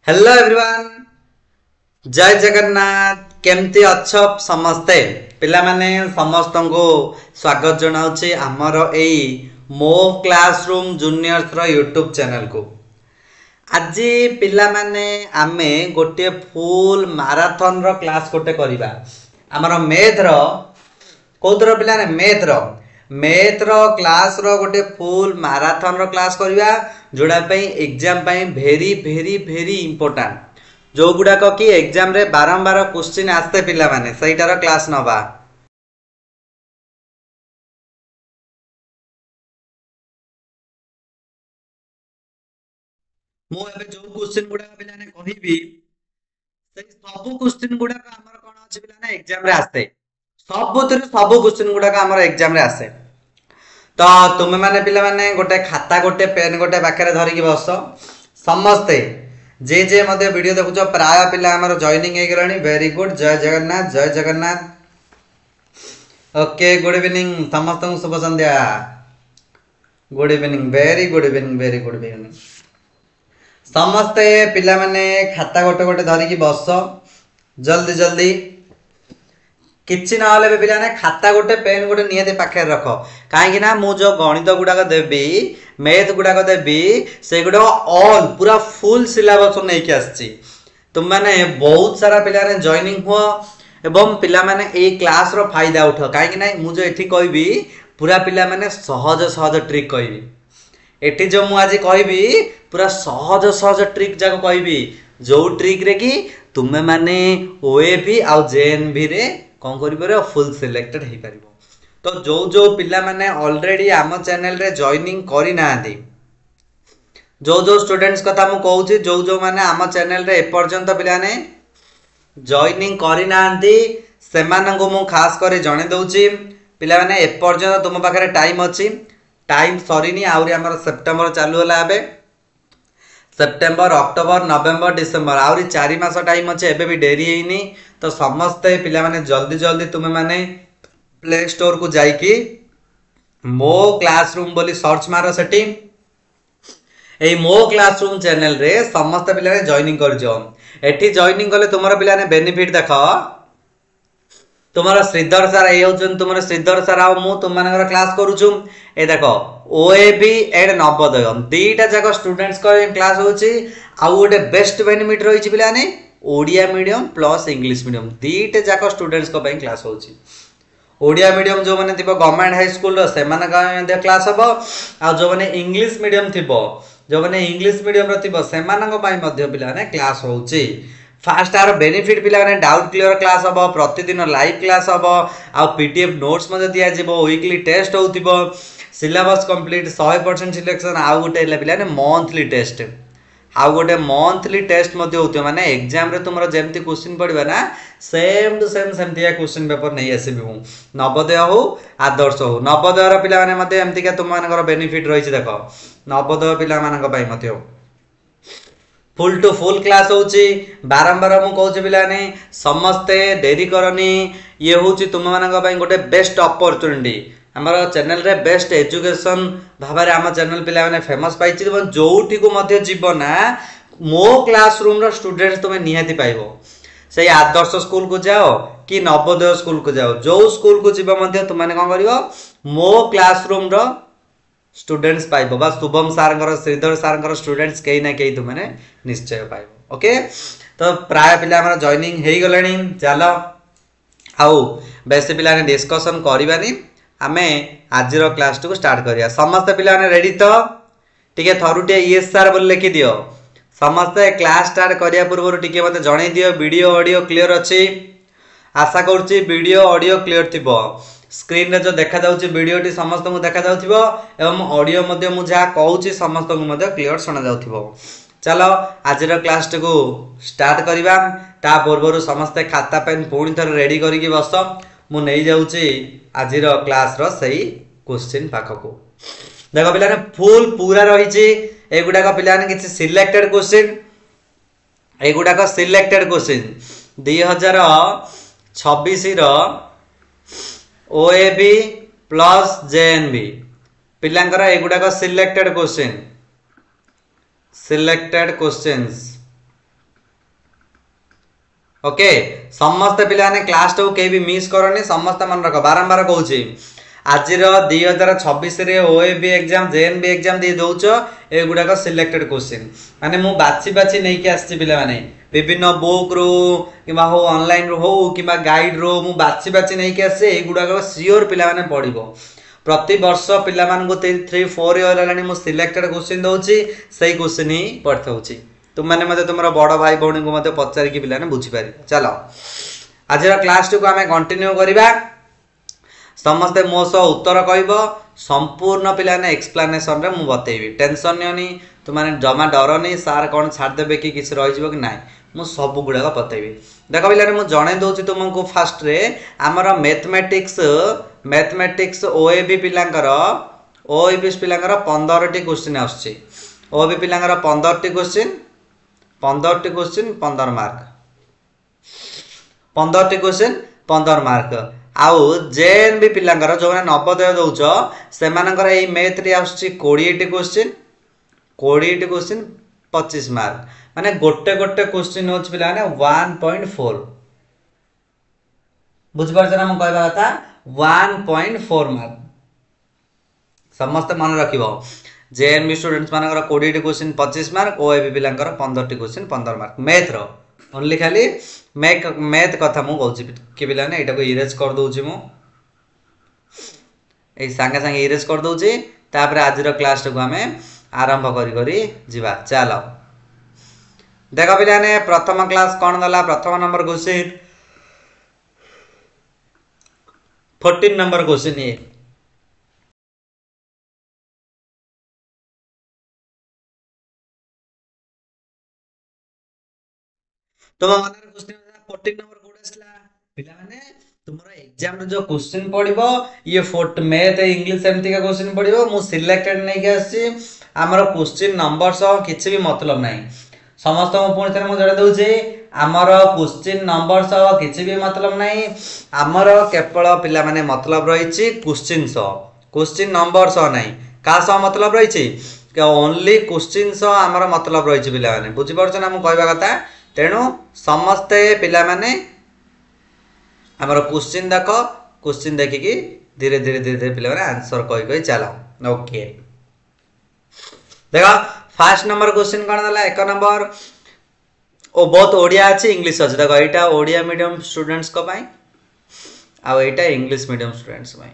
Hello everyone जय जगन्नाथ केमती अच्छ समस्ते पिला माने समस्त को स्वागत जनाउछि हमर एई मो क्लासरूम जूनियर्स रो यूट्यूब चैनल को। आज पिला माने आमे गोटे फुल मैराथन रो क्लास गोटे करिबा हमर मैथ रो कोतर पिला ने मैथ रो क्लास रो गोटे फुल मैराथन रो क्लास करिबा जोड़ा पई एग्जाम पई भेरी भेरी भेरी इंपोर्टेंट जो गुडा को कि एग्जाम रे बारंबार क्वेश्चन आस्ते पिला माने सहीटार क्लास नबा। मो एबे जो क्वेश्चन गुडा पिला ने कहिबी सेई सब क्वेश्चन गुडा का हमर कोन अछि पिला ने एग्जाम रे आस्ते सब क्वेश्चन गुडा का हमर एग्जाम रे आसे। तो तुम माने पिला माने गोटे खाता गोटे पेन गोटे पाखे धरिकी बस समस्ते जे जे मध्य वीडियो देखुच प्राय पिला हमर जॉइनिंग हे गलानी वेरी गुड जय जगन्नाथ ओके गुड इवनिंग समस्त शुभ संध्या good evening very good evening समस्ते पिला माने खाता गोटे गोटे धरिकी बस जल्दी जल्दी किछि ना होले पिला ने खाता गोटे पेन गोटे नियते पाखे रख काहे ना मु जो गणित गुडाक देबी मैथ गुडाक देबी से गुडा ऑल पूरा फुल सिलेबस नै के आछि तुम माने बहुत सारा पिला ने जॉइनिंग हो एवं पिला माने ए क्लास रो फायदा उठ काहे ना मु जो एठी कहबी पूरा पिला माने सहज सहज ट्रिक कहबी एठी जो मु आज कहबी पूरा सहज सहज ट्रिक जाको कहबी जो ट्रिक रे कि तुमे माने ओएबी आ जेएनबी रे कौन करिबरे फुल सिलेक्टेड हे परिबो। तो जो पिला माने ऑलरेडी आम चैनल रे जॉइनिंग करि नांती जो स्टूडेंट्स कथा मु कहूची जो माने आम चैनल रे ए पर्यंत पिला ने जॉइनिंग करि नांती सेमान को मु खास करे जणे दउची पिला माने ए पर्यंत तुम पाखरे टाइम अछि टाइम सरीनी आउरी हमर सितंबर चालू होला आबे सेप्टेम्बर अक्टोबर नवेम्बर डिसेम्बर आउरी 4 मास टाइम अच्छे एबे भी डेरी हेनी। तो समस्ते पिला माने जल्दी जल्दी तुम माने प्ले स्टोर को जाइकी मो क्लासरूम बोली सर्च मारो सेठी ए मो क्लासरूम चैनल रे समस्त पिला ने जॉइनिंग कर जो एठी जॉइनिंग करले तुमरा पिला ने बेनिफिट देखो तुमरा श्रीधर सर ए होचन तुमरा श्रीधर सर आ मु तुम मानकर क्लास करूछु ए देखो ओएबी एंड नवोदय दीटा जाक स्टूडेंट्स को क्लास होची आ गोटे बेस्ट बेनिफिट रही पिला ने Odia medium plus English medium दीटे जाक स्टूडेंट्स को पई क्लास होची ओडिया मीडियम जो माने थिबो गवर्नमेंट हाई स्कूल रो से माने का क्लास हबो आ जो माने इंग्लिश मीडियम थिबो जो माने इंग्लिश मीडियम रो थिबो से मानन को पई मध्य पिला ने क्लास होची। फास्ट आर बेनिफिट पिला ने डाउट क्लियर क्लास हबो प्रतिदिन लाइव क्लास हबो आ पीडीएफ नोट्स मध्ये दिया जिवो वीकली टेस्ट होतिबो सिलेबस कंप्लीट 100% सिलेक्शन आ गोटे पिला ने मंथली टेस्ट आ गोटे मंथली टेस्ट मध्ये होतो माने एग्जाम रे तुमरो जेमति क्वेश्चन पड़बा ना सेम टू सेम सेमतिया क्वेश्चन पेपर नै आसीबी हूं नवोदय हो आदर्श हो नवोदय रो पिला माने मध्ये एमति का तुम मानकर बेनिफिट रहिछि देखो नवोदय पिला मानक पई मध्ये फुल टू फुल क्लास होची बारंबार मु कहूची पिला ने समस्ते देरी करनी ये होची तुम मानक पई गोटे बेस्ट अपॉर्चुनिटी हमर चैनल रे बेस्ट एजुकेशन भाबरे हम चैनल पिला माने फेमस पाइछि जोठी को मध्ये जीव ना मो क्लासरूम रो स्टूडेंट्स तुमे निहाती पाइबो से आदर्श स्कूल को जाओ कि नवोदय स्कूल को जाओ जो स्कूल को जीव मध्ये तुम माने कोन करिवो मो क्लासरूम रो स्टूडेंट्स पाइबो बा शुभम सारंकर श्रीधर सारंकर स्टूडेंट्स केही ना केही तुम माने निश्चय पाइबो। ओके तो प्राय पिला हमर जॉइनिंग हेई गलेनी चलो आउ बेसी पिला ने डिस्कशन करबानी आमे आज रो क्लास को स्टार्ट करिया समस्त पिला ने रेडी तो टिके थरुटे यस सर बोल लिखि दियो समस्त क्लास स्टार्ट करिया पूर्व टिके मते जणै दियो वीडियो ऑडियो क्लियर अछि आशा करछि वीडियो ऑडियो क्लियर थिबो स्क्रीन रे जो देखा जाउछि वीडियो टी समस्त को देखा जाउथिबो एवं ऑडियो मध्ये मु जा कहूछि समस्त को मध्ये क्लियर सुना जाउथिबो। चलो आज रो क्लास को स्टार्ट करिबा ता पूर्व समस्त खाता पेन पूर्ण थर रेडी करिकि बस मु नै जाउछि आज रो क्लास रो सही क्वेश्चन पाखो को देखो पिला ने फुल पूरा रही छि एगुडा को पिला ने किछि सिलेक्टेड क्वेश्चन एगुडा को सिलेक्टेड क्वेश्चन 2026 रो ओएबी प्लस जेएनबी पिलांकर एगुडा को सिलेक्टेड क्वेश्चंस ओके समस्त पिला ने क्लास को के भी मिस करनी समस्त मन रख बारंबार कहूँ आज 2026 रे ओएबी एग्जाम जेएनबी एग्जाम दे दौच एगुड़ाक सिलेक्टेड क्वेश्चन माने मु बाछि बाछि नहीं कि आछि पिला माने विभिन्न बुक रो किबा हो ऑनलाइन रो हो किबा गाइड रो मु बाछि बाछि नहीं कि आछि एगुड़ाक सियोर पिला माने पढिबो प्रति वर्ष पिला मान को 3-4 इयर लानी मु सिलेक्टेड क्वेश्चन दउची सही क्वेश्चन ही पढथौची तुम माने मते तुमरा बड़ भाई भौणी को मते पचारि कि पिला ने बुझी पारि चलो आज क्लास को आमे कंटिन्यू करिबा समस्ते मो सह उत्तर कहब संपूर्ण पिला ने एक्सप्लेनेशन रे मु बतेबी टेंशन नियोनी तुमाने जमा डरनी सार कौन छाड़देवे कि किसी रही कि ना मु सब गुड़ाक बतेबी देख पिला मु जणे दउची तुमको फास्ट रे आमर मैथमेटिक्स ओएबी पिलांकर 15 टी क्वेश्चन आछी ओएबी पिलांकर 15 टी क्वेश्चन 15 मार्क 15 टी क्वेश्चन 15 मार्क आउ जेएनबी पिलांकर जो नवोदय दौच से मैथ रे आछी 20 टी क्वेश्चन 25 मार्क माने गोटे गोटे क्वेश्चन होछ पिला ने 1.4 बुझ पारछ ना हम कहबा कथा 1.4 मार्क समस्त मन रखिबो जेएनबी स्टूडेंट्स मानकर 20 टी क्वेश्चन 25 मार्क ओएबी पिलांकर 15 टी क्वेश्चन 15 मार्क मैथ रो ओनली खाली मैथ कथा मु कहूँ कि पिला ने एटा को इरेज कर दउची मु ए संगे संगे इरेज कर दउची तापर आज रो क्लास को हमें आरंभ करी जीवा चलो देख पिला ने प्रथम क्लास कौन गला प्रथम नंबर क्वेश्चन 14 नंबर क्वेश्चन ये तुम मन क्वेश्चन 14 नंबर कोड आसला पिला माने तुमरा एग्जाम रे जो क्वेश्चन पड़िबो ये फोट मैथ इंग्लिश एमती का क्वेश्चन पड़िबो मु सिलेक्टेड नै के आसी हमर क्वेश्चन नंबर सह किछि भी मतलब नै समस्त मु पुणी थरे मु जडा दउछि हमर क्वेश्चन नंबर सह किछि भी मतलब नै हमर केवल पिला माने मतलब रहिछि क्वेश्चन नंबर सह नै का सह मतलब रहिछि ओनली क्वेश्चन सह हमर मतलब रहिछि पिला माने बुझि परछ ना मु कहबा कथा तेणु समस्ते पिला माने हमर क्वेश्चन देखिकी धीरे धीरे पिला माने आंसर कहि चला ओके देखा फर्स्ट नंबर क्वेश्चन कोन दला एक नंबर ओ बहुत ओडिया अछि इंग्लिश अछि देखो एटा ओडिया मीडियम स्टूडेंट्स को पई आ एटा इंग्लिश मीडियम स्टूडेंट्स पई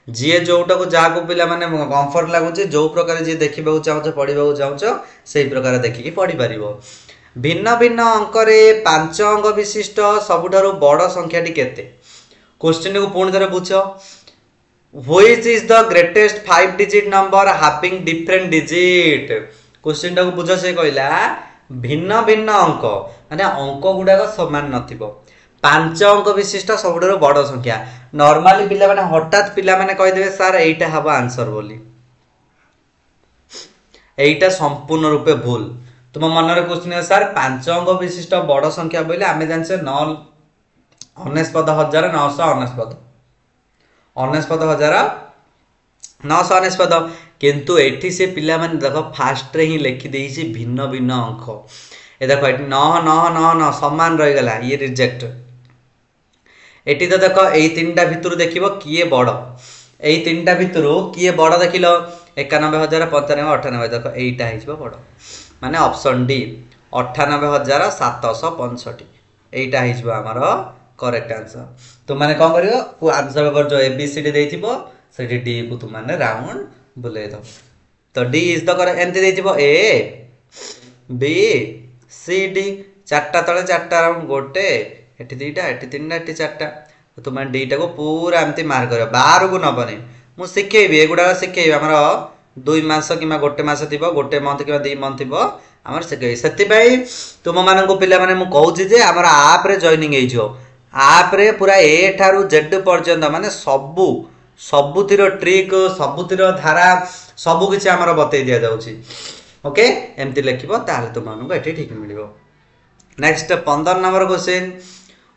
जे जोटा को जा को पिला माने कंफर्ट लागु जे जो प्रकार जे देखिबा चाहौ पढिबा चाहौ सेही प्रकार देखिकी पढि परिबो भिन्न भिन्न अंक रे 5 अंक विशिष्ट सबुठारु बड़ संख्याटी केते क्वेश्चन को पूर्ण तरह बुझ which is the greatest 5 digit number having different digit question को बुझ से कहला भिन्न भिन्न अंक माने अंक गुडा समान नथिबो 5 अंक विशिष्ट सबुठारु बड़ संख्या नॉर्मली पिला माने हठात पिला माने कहि देबे सर एटा हबो आंसर बोली एटा संपूर्ण रूपे भूल तुम मन क्वेश्चन है सर 5 अंक विशिष्ट बड़ संख्या बोले आम जाने 99,999 किंतु एठी से पिला माने देखो फास्ट रे ही लिखि देइछि भिन्न भिन्न अंक ए देखो एठी 9 समान रहि गला ये रिजेक्ट एठी तो देखो एई तीनटा भितरु देखिबो किए बड़ एई तीनटा भितरु किए बड़ देखिलो 91,095 देखो एईटा हिजबो बड़ माने ऑप्शन डी 98,765 एटा हिजबो हमर करेक्ट आंसर तुम माने कोन करियो को आंसर पेपर जो एबीसीडी देथिबो सेठी डी को तुम माने राउंड बुले दो तो डी इज द करेक्ट एंती देथिबो ए बी सी डी चारटा तळे चारटा राउंड गोटे एठी दुईटा एठी तीनटा एठी चारटा तुम माने डी टा को पूरा एंती मार करियो बाहर को नबने मु सिखेबी एगुडा सिखेबी हमर 2 मास किमा गोटे मास थिबो गोटे मंथ किमा 2 मंथ थिबो हमर सिखेबी सेति पई तुम माननको पिला माने मु कहूची जे हमर ऐप रे जॉइनिंग हे जो ऐप रे पूरा ए थारु जेड पर्यंत माने सबुतिर ट्रिक सबुतिर धारा सबु किछि हमर बतै दिया जाउची ओके एमति लिखिबो ताले तुम माननको एठी ठीक मिलिबो नेक्स्ट 15 नंबर क्वेश्चन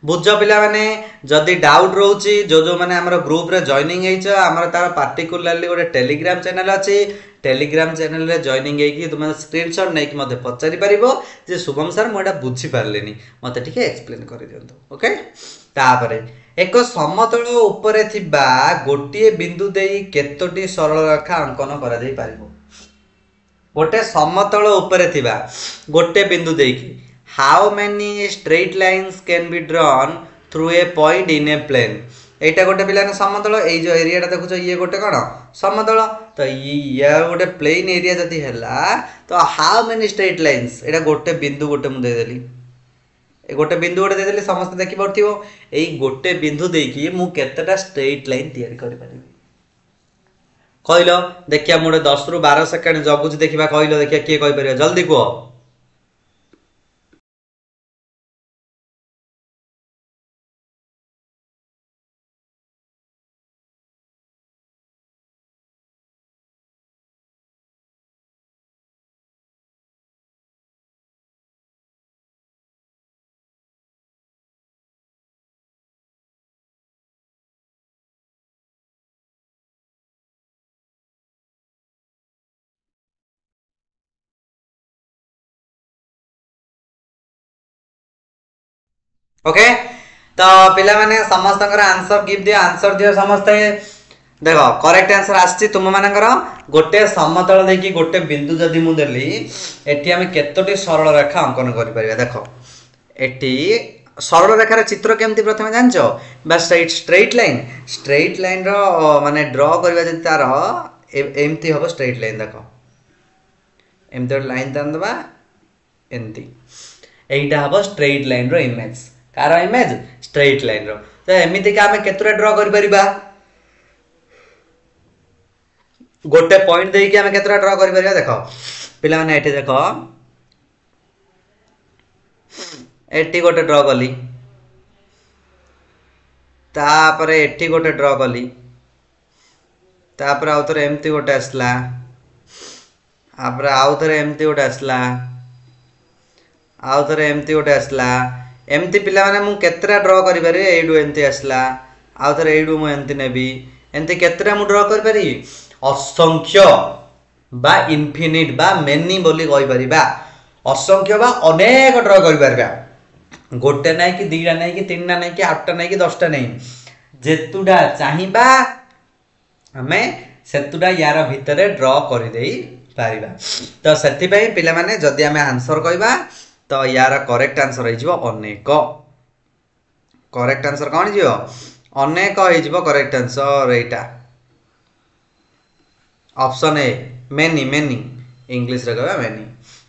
बुझ पिला माने जदि डाउट रोची जो जो माने हमर ग्रुप रे जॉइनिंग हेछ हमर तार पार्टिकुलरली गोटे टेलीग्राम चैनल अछि टेलीग्राम चैनल रे जॉइनिंग हेकी तुम स्क्रीनशॉट नै कि मते पचारि परिबो जे शुभम सर मोटा बुझी पारलेनी मते ठीक एक्सप्लेन करि दियंतो ओके तापरे एक समतल उपरे थिबा गोटिए बिंदु देई केतोटी सरल रेखा अंकन करा जाई परिबो गोटे समतल उपरे थिबा गोटे बिंदु देकी how many straight lines can be drawn through a point in a plane एटा गोटे पिलाने समतल एई जो एरिया टा देखुछ ये गोटे कोन समतल तो ये गोटे प्लेन एरिया जति हैला तो हाउ मेनी स्ट्रेट लाइन्स एटा गोटे बिंदु गोटे मु दे देली ए गोटे बिंदु गोटे दे देली समस्त देखि परथिबो एई गोटे बिंदु देकी मु केतेटा स्ट्रेट लाइन तयार करि परिबी कहलो देखिया मुडे 10 रु 12 सेकंड जगुच देखिबा कहलो देखिया के कहि परिबा जल्दी को ओके तो पिला माने समस्त आंसर गिव दियो आंसर दियो समस्त देखो करेक्ट आंसर आछि तुम मानकर गोटे समतल देकी गोटे बिंदु जदि मु देली एठी हम केतोटी सरल रेखा अंकन करि परिबा देखो एठी सरल रेखार चित्र केमती प्रथमे जानछो बा स्ट्रेट लाइन रो माने ड्रॉ करबा जदि तार एमती होबो स्ट्रेट लाइन देखो एमती लाइन तान दबा एमती एटा हबो स्ट्रेट लाइन रो इमेज कार इमेज स्ट्रेट लाइन रो तो एमिति का हमें केतरा ड्रॉ करि परिबा गोटे पॉइंट देई कि हमें केतरा ड्रॉ करि परिबा देखो पिला माने एठी देखो एठी गोटे ड्रॉ कली तापरे एठी गोटे ड्रॉ कली तापरे आउथरे एमती गोटे आसला आपरे आउथरे एमती गोटे आसला आउथरे एमती गोटे आसला एमती पिला माने मु केतरा ड्रॉ करि पारि एडु एमती आसला आउथरे एडु मु एमती नेबी एमती केतरा मु ड्रॉ करि पारि असंख्य बा इनफिनिट बा मेनी बोली कहि परिबा असंख्य बा अनेक ड्रॉ करि परिबा गोटे नै कि दीटा नै कि तीनटा नै कि आठटा नै कि 10टा नै जेतुडा चाहिबा हमें सेतुडा यार भितरे ड्रॉ करि देई पारिबा तो सेति पई पिला माने जदि हमें आंसर कहबा तो यार करेक्ट आंसर हो जिवो अनेक करेक्ट आंसर कोन जिवो अनेक हो जिवो correct answer Etah option A many many English रे कहबा मेनी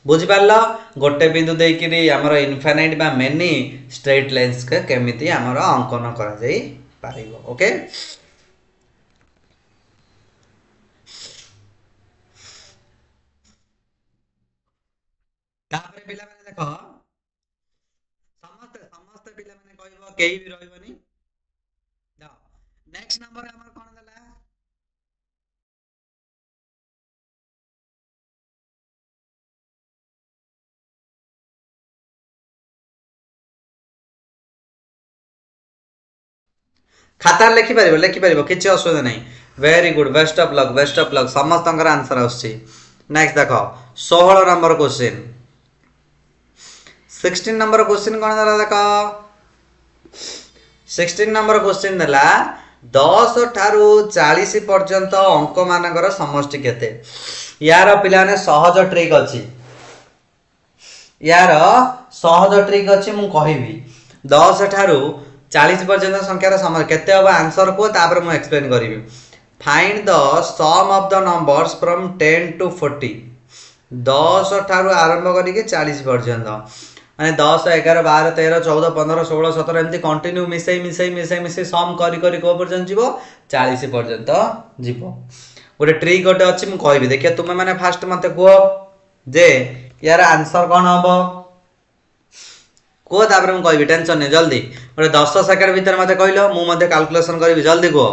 बुझि पारलो गोटे बिंदु देई कि हमर इनफिनाइट बा मेनी स्ट्रेट लाइन्स के केमिति हमर अंकन करा जाई पारिबो ओके तापरे पिला माने देखो समस्त समस्त पिला माने कहबो केही भी रहइबनी द नेक्स्ट नंबर हमर कोन दला खाता लिखि परिबो किछि असुविधा नै very good best of luck समस्त आंसर आछि नेक्स्ट देखो 16 नंबर क्वेश्चन 16 नंबर क्वेश्चन कोन दला देखो 16 नंबर क्वेश्चन दला 10 ठारू 40 पर्यंत अंक मानकर समष्टि केते यार पिलाने सहज ट्रिक अछि यार सहज ट्रिक अछि मु कहिबी 10 ठारू 40 पर्यंत संख्यार सम केते अब आंसर को तापर मु एक्सप्लेन करिवि find the sum of the numbers from 10 to 40 10 ठारू आरंभ करी के 40 पर्यंत माने 10 11 12 13 14 15 16 17 एमती कंटिन्यू मिसई सम करी करी को पर्यंत जीवो 40 पर्यंत जीवो गोटे ट्रिक गोटे अछि मु कहबी देखिए तुमे माने फास्ट मते को जे यार आंसर कोन हबो को तापर मु कहबी टेंशन नै जल्दी गोटे 10 सेकंड भीतर मते कहलो मु मते कैलकुलेशन करबी जल्दी को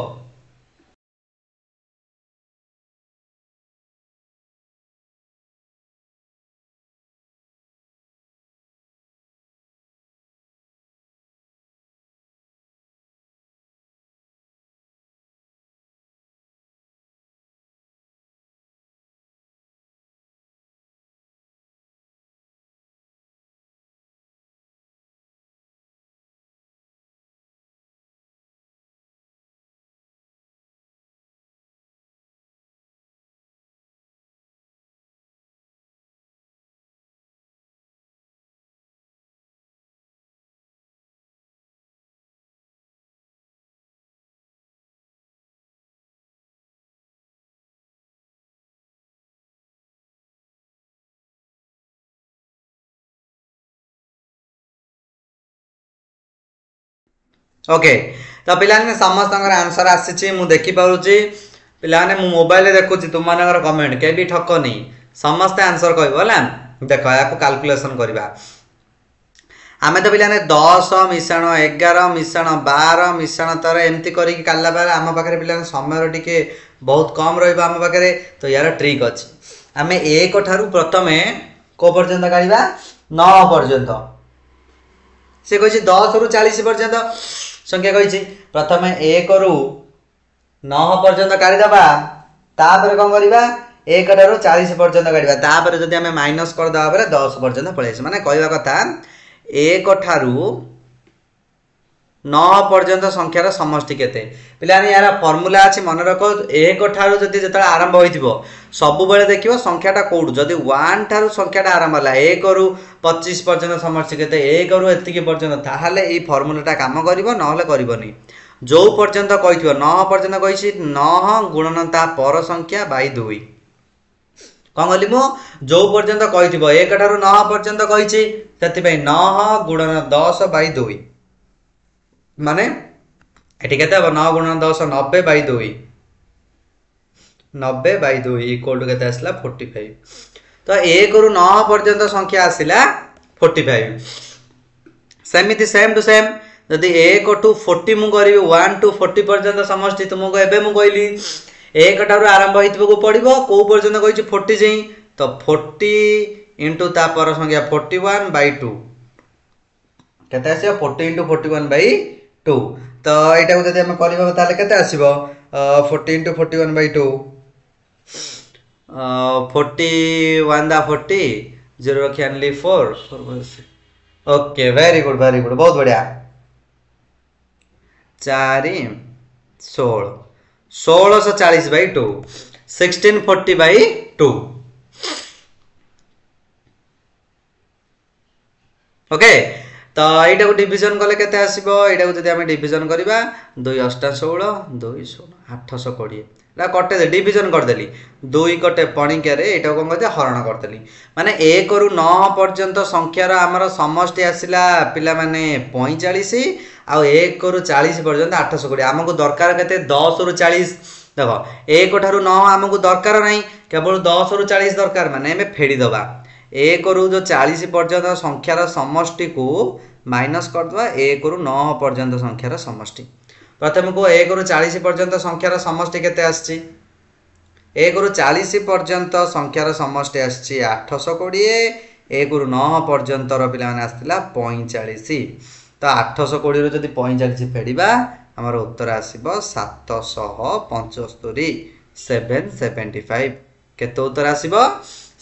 ओके तो पिलाने समस्त आंसर आसी मु देखि पारुची पिलाने मु मोबाइल देखुची तुम मानकर कमेंट के भी ठक नहीं समस्त आंसर कहबो होला देखो या कैलकुलेशन करबा आमे तो पिलाने 10 मिश्रण 11 मिश्रण 12 मिश्रण 13 एमती करिक काला बेला आम पाखरे पिलाने समय टिके बहुत कम रहइबा आम पाखरे तो यार ट्रिक अछि आमे 1 ठारू प्रथमे को पर्यंत काढिबा 9 पर्यंत से कहि 10 रु 40 पर्यंत संख्या कहि प्रथमे 1 रु 9 पर्यंत काढि दबा तापर कोन करिबा 1 ठारू 40 पर्यंत काढिबा तापर जदि आमे माइनस कर दबा बेले 10 पर्यंत पळेस माने कहवा कथा 1 ठारू 9 पर्यंत संख्यार समष्टि केते पिलाने यार फॉर्मूला अछि मन रखो 1 ठारू जदि जतरा आरंभ होइतिबो सब बेले देखिबो संख्याटा कोड जदि 1 ठारू संख्याटा आरंभ होला 1 रु 25 पर्यंत समष्टि केते 1 रु एतिकी पर्यंत ताहाले ई फॉर्मूलाटा काम करिवो नहले करिवोनी जो पर्यंत कहिथिबो 9 पर्यंत कहिछि 9 गुणन ता पर संख्या बाई 2 कौन कहली मु जो पर्यंत कहिथिबो 1 ठारू 9 पर्यंत कहिछि सेति पई 9 गुणन 10 बाई 2 माने एठी केते हो 9 गुणन 10 90 बाई 2 90 बाई 2 इक्वल टू केते आसला 45 तो 1 रु 9 पर्यंत संख्या आसिला 45 सेमिति सेम टू सेम जदि 1 टू 40 मु करिवि 1 टू 40 पर्यंत समष्टि तुमको एबे मु कहली 1 ठारू आरंभ होइतबो को पड़िबो को पर्यंत कहिछि 40 जेई तो 40 इनटू ता पर संख्या 41 बाई 2 केते आसीबो 40 इनटू 41 बाई 2 तो एटा को जदि हम करबा ताले केते आसीबो 40 इनटू 41 बाई 2 41 दा 40 0 रखि ओनली 4 ओके वेरी गुड बहुत बढ़िया 4 16 1640 बाई 2 1640 बाई 2 ओके तो यहाँ को डिविजन कले केते आसीबो एटा को जदि हम डिविजन करबा 2 8 16 2 16 820 ला कटे दे डिविजन कर देली 2 कटे पणिका रे एटा को कहते हरण कर देली माने 1 रु 9 पर्यंत संख्यार हमर समष्टि आसिला पिला माने 45 आ 1 रु 40 पर्यंत 820 हमको दरकार केते 10 रु 40 देखो 1 ठारू 9 हमको दरकार नहीं केवल 10 रु 40 दरकार माने हमें फेडी दबा 1 रु जो 40 पर्यंत संख्यार समष्टि को माइनस कर दवा 1 रु 9 पर्यंत संख्यार समष्टि प्रथम को 1 रु 40 पर्यंत संख्यार समष्टि केते आछि 1 रु 40 पर्यंत संख्यार समष्टि आछि 820 1 रु 9 पर्यंत रो पिला माने आस्तिला 45 तो 820 रु जदि 45 फेडिबा हमर उत्तर आसीबो 775 775 केते उत्तर आसीबो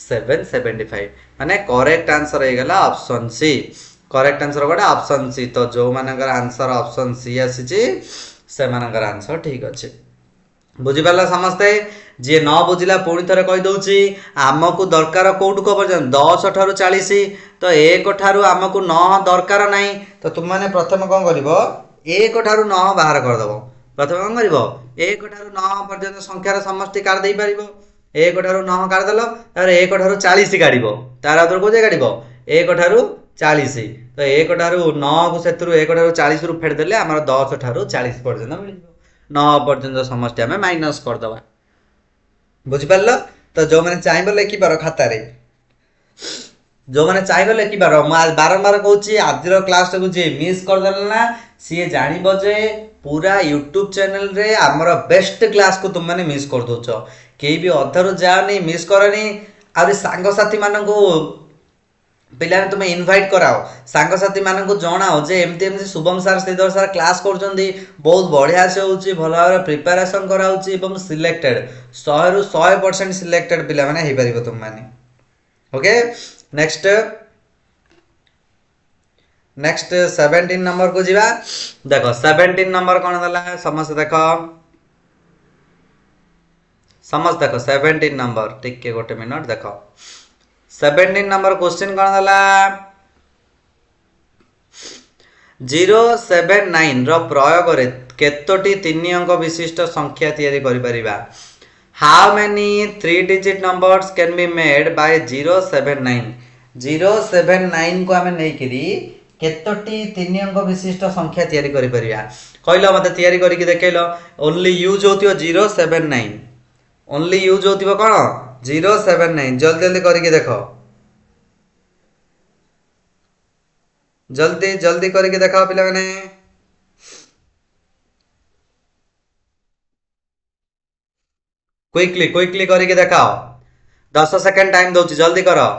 775 माने करेक्ट आंसर हो गला ऑप्शन सी करेक्ट आंसर गोटे ऑप्शन सी तो जो मानकर आंसर ऑप्शन सी आसी से मानकर आंसर ठीक अच्छे बुझी पाला समस्ते जी न बुझिला पुणी थरे कहि दउची आमको दरकार कोउटु को पर्यंत 10 ठारू 40 तो 1 ठारू आमको 9 दरकार नाही तो तुम माने प्रथम कोन करिवो 1 ठारू 9 बाहर कर दबो प्रथम कोन करिवो 1 ठारू 9 पर्यंत संख्यार समष्टि काढ देई परिबो 1 ठारू 9 काढ देलो तार 1 ठारू 40 काढिबो तार आदर को जे काढिबो 1 ठारू 40 तो 1 ठारू 9 को सेतरु 1 ठारू 40 रु फेड देले हमर 10 ठारू 40 पर्यंत मिल 9 पर्यंत समष्टि हमें माइनस कर दबा बुझी पारलो तो जो माने चाइबो लेखि पारो खाता रे जो माने चाइबो लेखि पारो म बारंबार कहूची आजिर क्लास को जे मिस कर देला ना सी जानिबो जे पूरा YouTube चैनल रे हमर बेस्ट क्लास को तुम माने मिस कर दोछो केई भी अधर जानी मिस करनी आ सांग साथी मानन को पिला तुम्हें इनवाइट कराओ सांग साथी मानन को जणाओ जे एमती एमती Shubham sir Sridhar sir class करछंदी बहुत बढ़िया से होची भलो भाबरे प्रिपरेशन कराउची एवं सिलेक्टेड 100 रु 100% सिलेक्टेड पिला माने हे परिबो तुम माने ओके नेक्स्ट 17 नंबर को जीवा देखो 17 नंबर कोन दला समस्त देखो 17 नंबर टिके गोटे मिनट देखो 17 नंबर क्वेश्चन कोन दला 079 रो प्रयोग रे केतोटी 3 अंक विशिष्ट संख्या तयारी करि परिबा how many 3 digit numbers can be made by 079 079 को हमें नहीं करी केतोटी 3 अंक विशिष्ट संख्या तैयारी करि परिया कहलो मते तैयारी करिक देखैलो ओनली यूज होतियो 079 ओनली यूज होतिबो कोन 079 जल्दी जल्दी करिक देखो जल्दी जल्दी करिक देखो पिला माने क्विकली क्विकली करिक देखाओ 10 सेकंड टाइम दउची जल्दी करो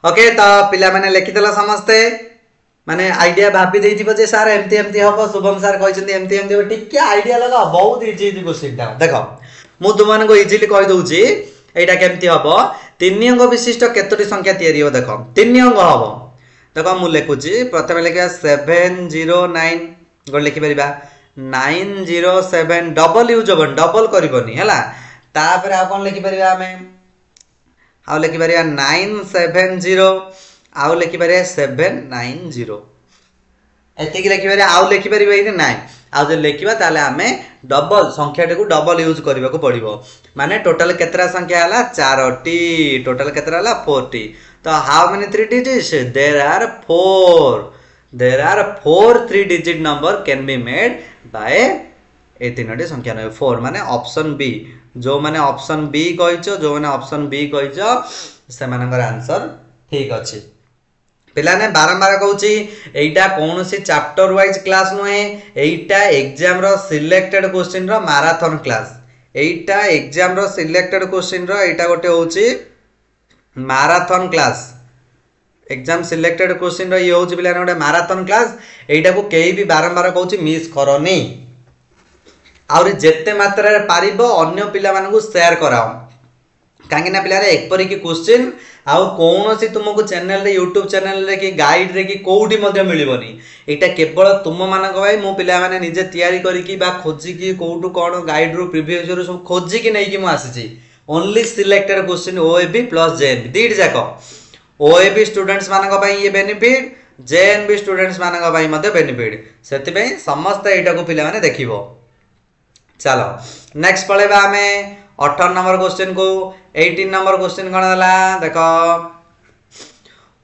ओके तो पिला माने लिखिदेला समस्ते माने आइडिया भाबी देइथिबो जे सर एमती एमती हबो शुभम सर कहचंती एमती एमती हो टिके आइडिया लगा बहुत इजी इजी क्वेश्चन ता देखो मु तुम मानको इजीली कहि दउची एटा केमती हबो 3 अंक विशिष्ट केतोटी संख्या तयारी हो देखो 3 अंक हबो देखो मु लिखुची प्रथमे लिखा 709 गोल लिखि परिबा 907 डबल यूज हबन डबल करबनी हला तापर आ कोन लिखि परिबा हमें आउ लिखि परिया 970 आउ लिखि परिया 790 एतिक लिखि परिया आउ लिखि परिबा कि नाही आउ जे लिखिबा ताले हमें डबल संख्याटे को डबल यूज करबा को पड़िबो माने टोटल केतरा संख्या हला 4टी टोटल केतरा हला 4टी तो how many 3 digits there are 4 3 digit number can be made by a तीनोटी संख्या न 4 माने ऑप्शन बी जो माने ऑप्शन बी कहिचो जो माने ऑप्शन बी कहिचो से मानकर आंसर ठीक अछि पिला ने बारंबार कहूची एटा कोनोसी चैप्टर वाइज क्लास नहे एटा एग्जाम रो सिलेक्टेड क्वेश्चन रो मैराथन क्लास एटा एग्जाम रो सिलेक्टेड क्वेश्चन रो एटा गोटे होची marathon class exam selected question रो ये होची पिला ने गोटे मैराथन क्लास एटा को केही भी बारंबार कहूची मिस करनी आउरी जेते मात्रा रे पारिबो अन्य पिला मानकु शेयर कराओ काहे ना पिला रे एक परी की क्वेश्चन आउ कोनोसी तुमको चैनल रे YouTube चैनल रे की गाइड रे की कोउडी मध्ये मिलिबोनी एटा केवल तुम मानक भाई मो पिला माने निजे तयारी करी की बा खोजी की कोउटू कोन गाइड रो प्रीवियस रो सब खोजी की नै की मो आसी only selected question OAB plus JNB दीड जाको OAB स्टूडेंट्स मानक भाई ये बेनिफिट JNB स्टूडेंट्स मानक भाई मध्ये बेनिफिट सेति भाई समस्त एटा को पिला माने देखिबो चलो नेक्स्ट पळेबा हमें 18 नंबर क्वेश्चन को 18 नंबर क्वेश्चन कोन हला देखो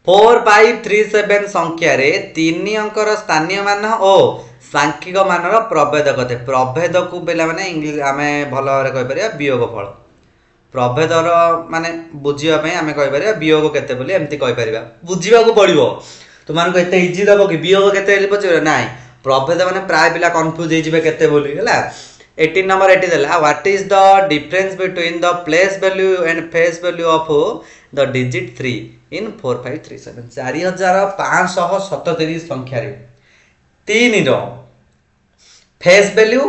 4537 संख्या रे 3 अंकर स्थानीय मान ओ सांख्यिक मान रो प्रभेद कते प्रभेद को बेला माने इंग्लिश हमें भलो रे कहि परिया वियोगफल प्रभेद रो माने बुझिबा पई हमें कहि परिया वियोग केते बोली एम्ति कहि परिबा बुझिबा को पड़िबो तुमान को एते इजी दबो कि वियोग केते हेली पछे नाही प्रभेद माने प्राय पिला कंफ्यूज हे जिवे केते बोली हला 18 नंबर 80 देला what is the difference between the place value and face value of the digit 3 इन 4537 4577 संख्या रे 3 रो फेस वैल्यू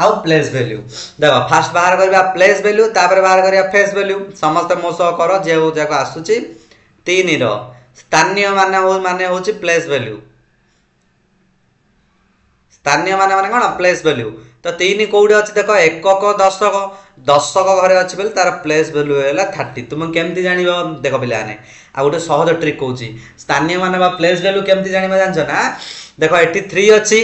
आउ प्लेस वैल्यू देखो फास्ट बाहर करबा प्लेस वैल्यू तापर बाहर करिया फेस वैल्यू समस्त मोसो करो जे जाको आसुची 3 रो स्थानीय माने होची प्लेस वैल्यू स्थानीय माने कोन प्लेस वैल्यू तो 3 कोउडी अछि देखो एकक दशक दशक घरे अछि बेल तार प्लेस वैल्यू हैला 30 तुम केमती जानिबो देखो पिला ने आ गोटे सहज ट्रिक कहूची स्थानीय माने बा प्लेस वैल्यू केमती जानिबा जानछो ना देखो 83 अछि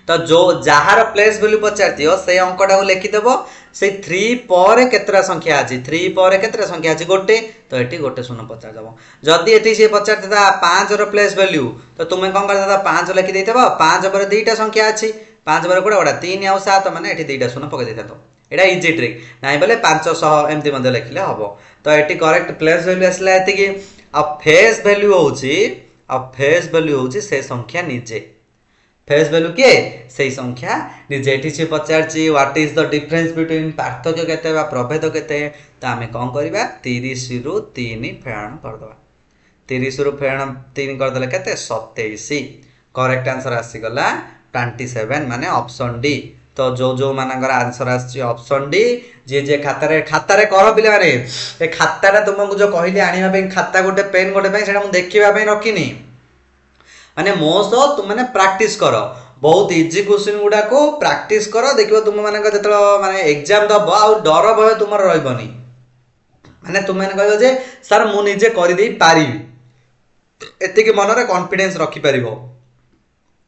तो जो जहार प्लेस वैल्यू पचारतियो से अंकटा को लिखि देबो से 3 पर केतरा संख्या अछि 3 पर केतरा संख्या अछि गोटे तो एठी गोटे शून्य पचार दबो जदी एठी से पचार देता 5 रो प्लेस वैल्यू तो तुमे कोन कर देता 5 लिखि देतबो 5 पर दुईटा संख्या अछि 5 पर कोडा 3 और 7 माने एठी दुईटा शून्य पके देता तो एटा इजी ट्रिक नाही बोले 500 एमती मध्ये लिखले हबो तो एठी करेक्ट प्लेस वैल्यू असला एति कि अब फेस वैल्यू होची से संख्या निजे फेस वैल्यू के सही संख्या निजे एठी से पचारची what is the difference between पार्थक्य केते बा प्रभेद केते त आमे कोन करबा 30 रु 3 फेण कर दबा 30 रु फेण 3 कर देले केते 27 करेक्ट आंसर आसी गला 27 माने ऑप्शन डी तो जो मानकर आंसर आसी ऑप्शन डी जे खाता रे कर पिले माने ए खाताटा तुमको जो कहली आनिबा पे खाता गोटे पेन गोटे पे सेटा मु देखिबा पे रखिनी माने मो सो तुम माने प्रैक्टिस करो बहुत इजी क्वेश्चन गुडा को प्रैक्टिस करो देखिबो तुम माने जतलो माने एग्जाम दबो आ डर भय तुमर रहबनी माने तुम माने कहबो जे सर मु निजे करि देई पारिबी एते के मन रे कॉन्फिडेंस रखि परिबो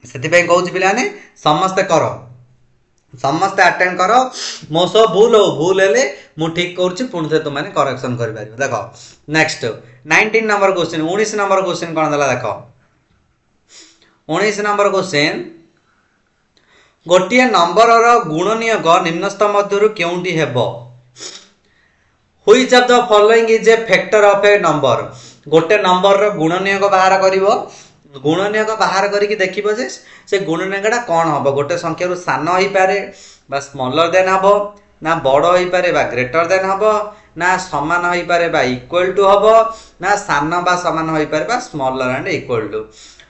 सेति पे कहउची पिलाने समस्त करो समस्त अटेंड करो मो सो भूल हेले मु ठीक करछि पुन से तुम माने करेक्शन करि परिबो देखो next 19 number question 19 number question कोन दला देखो 19 नंबर क्वेश्चन गोटिए नंबर रो गुणनीयक निम्नस्थ मध्यरु केउंटी हेबो which of the following is a factor of a number गोटे नंबर रो गुणनीयक बाहर करिवो गुणनीयक बाहर करके देखिबो जे से गुणनीयकटा कोन हबो गोटे संख्या रु सान होई पारे बा स्मॉलर देन हबो ना बड़ होई पारे बा ग्रेटर देन हबो ना समान होई पारे बा इक्वल टू हबो ना सान बा समान होई पारे बा स्मॉलर एंड इक्वल टू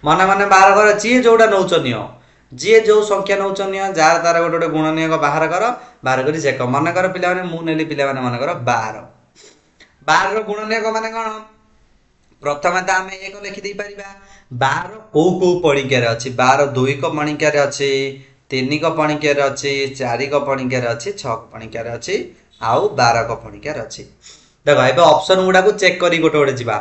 मन मन बाहर कर जी जोडा नौचनियो जी जो संख्या नौचनियो जार तार गोटे गुणनीयक बाहर करी चेक मन कर पिला माने मु नेली पिला माने मन कर 12 रो गुणनीयक माने कोन प्रथमे त आमे एक लिखि दै परिबा 12 को पणिका रे अछि 12 2 को पणिका रे अछि 3 को पणिका रे अछि 4 को पणिका रे अछि 6 को पणिका रे अछि आउ 12 को पणिका रे अछि देखो एबे ऑप्शन गुडा को चेक करी गोटे गोटे जिबा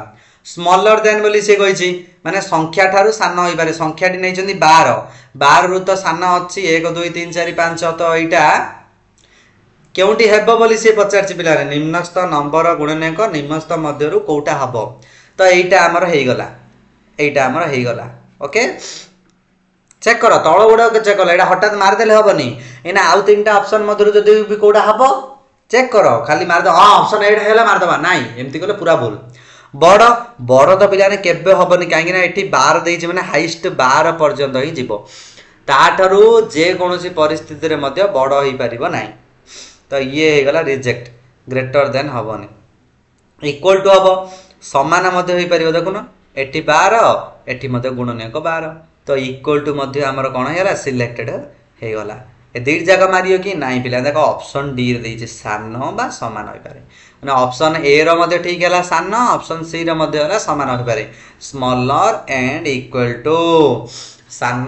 स्मॉलर देन बोली से कहिछि माने संख्या थारु सान होई पारे संख्या टी नै छथि 12 रु तो सान अछि 1 2 3 4 5 तो एटा केउंटी हेबो बोली से पचारछि पिला रे निम्नस्थ नंबर गुणनीयक निम्नस्थ मध्यरु कोटा हबो तो एटा हमर हेई गला ओके चेक करो तळ गुडा चेक करो एटा हठात मार देले हबनी एना आउ तीनटा ऑप्शन मध्यरु जदी भी कोटा हबो चेक करो खाली मार दो हां ऑप्शन एटा हेला मार दबा नाही एम्ति कले पूरा भूल बड़ तो पिलाने केबे हबनी काहे ना एठी 12 देइछ माने हाईएस्ट 12 पर्यंत ही जीवो ताठरू जे कोनोसी परिस्थिति रे मध्य बड़ होई परिबो नाही तो ये हे गला रिजेक्ट ग्रेटर देन हबनी इक्वल टू हबो समान मध्य होई परिबो देखुनो एठी 12 एठी मध्य गुणनीयक 12 तो इक्वल टू मध्य हमर कोन हेला सिलेक्टेड हे गला ए दुई जगह मारियो कि नाही पिला देखो ऑप्शन डी रे देइछ सान बा समान होई पारे माने ऑप्शन ए रो मध्य ठीक हैला सान ऑप्शन सी रो मध्य हैला समान होई पारे स्मॉलर एंड इक्वल टू सान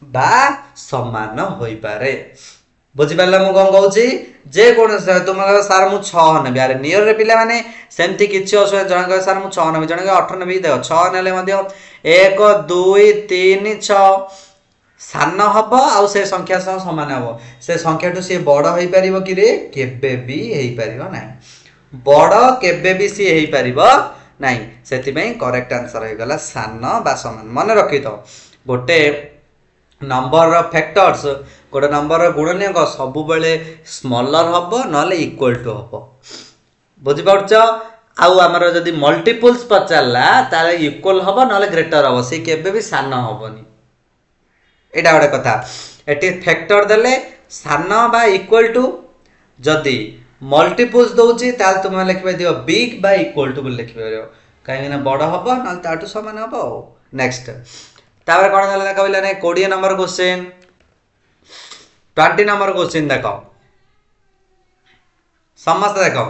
बा समान होई पारे बुझी पाला मु कोन कहूची जे कोन तुम सर मु 6 नेबी अरे नियर रे पिला माने सेमती किछि असो जण कह सर मु 6 नेबी जण कह 18 नेबी देखो 6 नेले मध्य 1 2 3 6 सान हबो आ से संख्या सह समान हबो से संख्या टू से बड़ होई परिबो कि रे केबे भी हेई परिबो नाही बड़ केबे भी से हेई परिबो नाही सेति में करेक्ट आंसर हे गला सान बा समान मन रखि तो गोटे नंबर रो फैक्टर्स गोटे नंबर रो गुणनीयक सब बेले स्मॉलर हबो नले इक्वल टू हबो बुझि पड़छ आउ हमर जदी मल्टीपल्स पचारला ताले इक्वल हबो नले ग्रेटर हबो से केबे भी सान हबोनी एटा गोटे कथा एटी फैक्टर देले सान बा इक्वल टू जदी मल्टीपल्स दोची ताल तुम लिखबे दियो बिग बा इक्वल टू बोल लिखबे रो काहे ना बड़ हबो न ताटू समान हबो नेक्स्ट तापर कोन देला कहबिला ने 20 नंबर क्वेश्चन 20 नंबर क्वेश्चन देखो समस्त देखो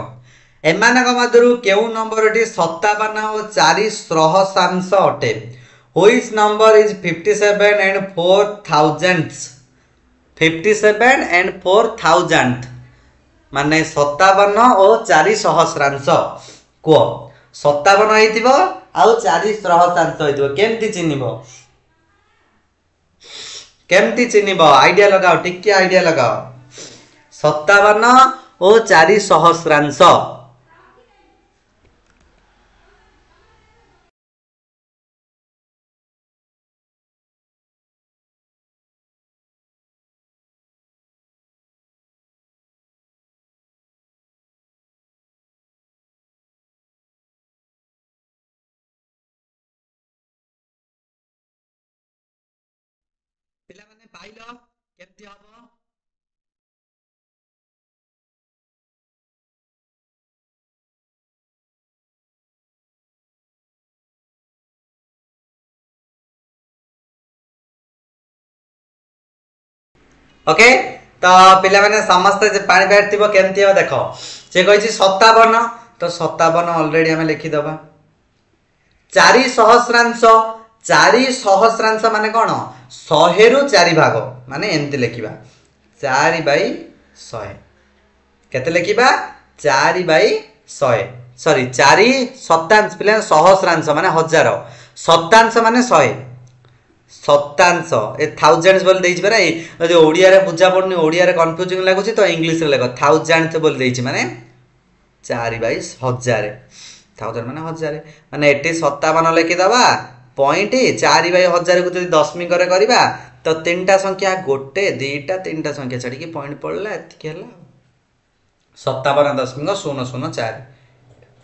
एमानक मध्यरु केउ नंबर टी 57 और 4 सहस्रांश अटे which number is 57 and 4,000 57 and 4,000 माने 57 और 4 सहस्रांश को 57 हेतिबो आ 4 सहस्रांश हेतिबो केमती चिन्हिबो आइडिया लगाओ टिके आइडिया लगाओ 57 ଓ 4 सहस्रांश। पिला माने पाइलो केमती हबो? ओके तो पिला माने समस्त पानी बैठ थिबो केमती हो देखो से कहिछि 57 तो 57 ऑलरेडी हमें लिखि दबा 4 सहस्रांश 4 सहस्रांश माने कोन 100 रु 4 भाग माने एमती लिखिबा 4/100 केते लिखिबा 4/100 सॉरी 4 शतांश पिला सहस्रांश माने हजार शतांश माने 100 शतांश ए थाउजेंड्स बोल देइछ बरा जो ओडिया रे बुझा पड़नी ओडिया रे कंफ्यूजिंग लागुची तो इंग्लिश रे लेखो थाउजेंड्स बोल देइछ माने 4/1000 थाउजेंड माने हजार माने एटी 57 लिखि दबा पॉइंट 4/1000 को जदी दशमी करे करबा तो तीनटा संख्या गोटे दुईटा तीनटा संख्या छाडी की पॉइंट पड़ला एति केला 57.004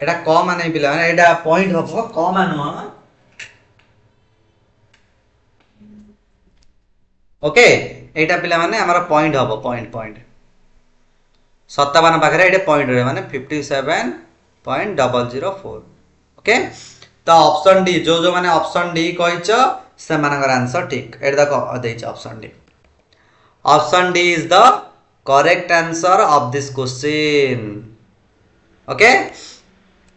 एटा क माने पिला माने एटा पॉइंट हबो क मानो ओके एटा पिला माने हमर पॉइंट हबो पॉइंट 57 पाखरे एटे पॉइंट रे माने 57.004 ओके तो ऑप्शन डी जो जो माने ऑप्शन डी कहिच से मानकर आंसर ठीक एटा देखो देइछ option D is the correct answer of this question okay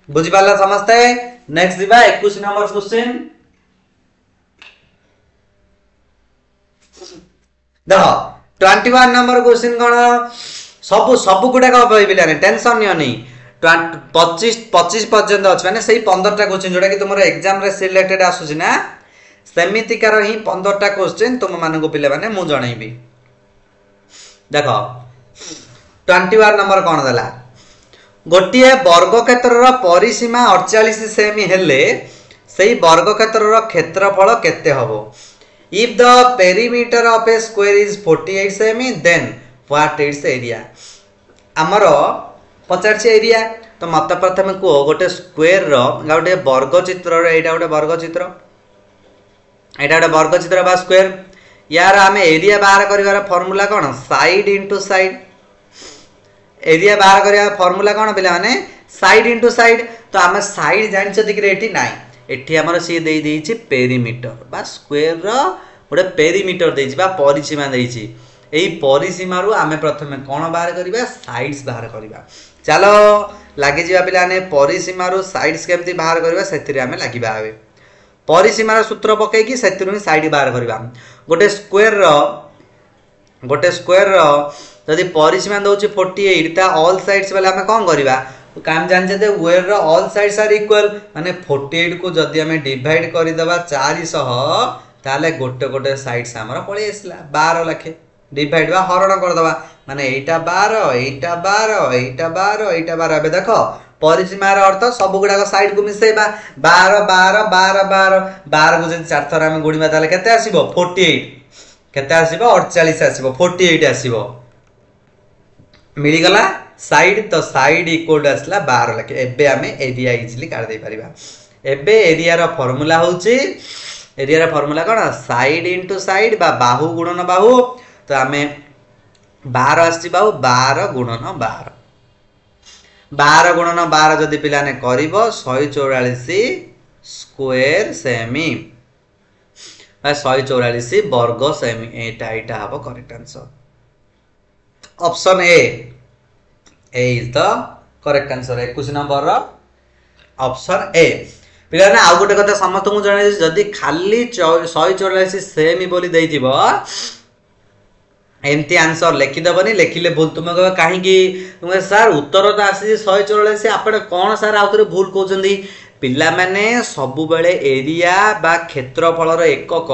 बुझि पाला समझते नेक्स्ट दिबा 21 नंबर क्वेश्चन देखो 21 नंबर क्वेश्चन कोन सब गुडा का कहबिला ने टेंशन नियो नहीं 25 पर्यंत अछि माने सही 15 टा क्वेश्चन जोडा कि तुमरो एग्जाम रे सिलेक्टेड आसुछि ना सेमिति कार ही 15 टा क्वेश्चन तुम माने को पिले माने मु जणाइबी देखो 21 नंबर कोन देला गोटिए वर्ग क्षेत्रर परिसीमा 48 सेमी हेले सही वर्ग क्षेत्रर क्षेत्रफल केते हबो if the perimeter of a square is 48 semi then what its area हमरो 50 एरिया तो मत प्रथम को गोटे स्क्वायर रो गोटे वर्ग चित्र रो एटा गोटे वर्ग चित्र एटा गोटे वर्ग चित्र बा स्क्वायर यार हमें एरिया बाहर करिवार फार्मूला कोन साइड इनटू साइड एरिया बाहर करिया फार्मूला कोन पिला माने साइड इनटू साइड तो हम साइड जानि छ दिकरे एठी नाही एठी हमर सी देई देइछि पेरीमीटर बा स्क्वायर रो गोटे पेरीमीटर देइछि बा परिसीमा देइछि एई परिसीमा रु आमे प्रथमे कोन बाहर करिबा साइड्स बाहर करिबा चलो लागि जिबा पिला ने परिसीमा रु साइड्स केमति बाहर करिबा सेतिरे आमे लागिबा आबे परिसीमा रो सूत्र पकै कि सेतिरु साइड बाहर करिबा गोटे स्क्वायर रो जदि परिसीमा दउछि 48 ता ऑल साइड्स वाला हमें कोन करिबा काम जान जे वेयर रो ऑल साइड्स आर इक्वल माने 48 को जदि हमें डिवाइड करि दबा 400 ताले गोटे गोटे साइड्स हमर पळि आसला 12 लाखे डिवाइड बा हरण कर दबा माने एटा 12 एटा 12 एटा 12 एटा 12 बे देखो परिसीमा रो अर्थ सब गुडा को साइड को मिसेबा 12 12 12 12 12 को जदि चार थरा हम गुडीबा ताले केते आसीबो 48 केते आसीबो 48 आसीबो 48 आसीबो मिली गला साइड तो साइड इक्वल आसला 12 लाख एबे हमें एरिया इजीली काट दे परिबा एबे एरिया रो फार्मूला होची एरिया रो फार्मूला कोन साइड इनटू साइड बा बाहु गुणन बाहु तो हमें 12 आसी बाहु 12 गुणन 12 12 गुणन 12 जदि पिला ने करिवो 144 स्क्वायर सेमी 144 वर्ग सेमी एटा हबो correct answer option A is the correct answer 21 number रो ऑप्शन ए पिला ना आ गोटे कथा समस्त मु जाने जदी खाली 144 सेमी बोली देइथिबो एमती आंसर लिखि दबनी लिखिले भूल तुम कह काहे कि तुम सर उत्तर तो आसी 144 आपण कोन सर आउतरे भूल कहउचंदी पिला माने सबु बेले एरिया बा क्षेत्रफल रो एकक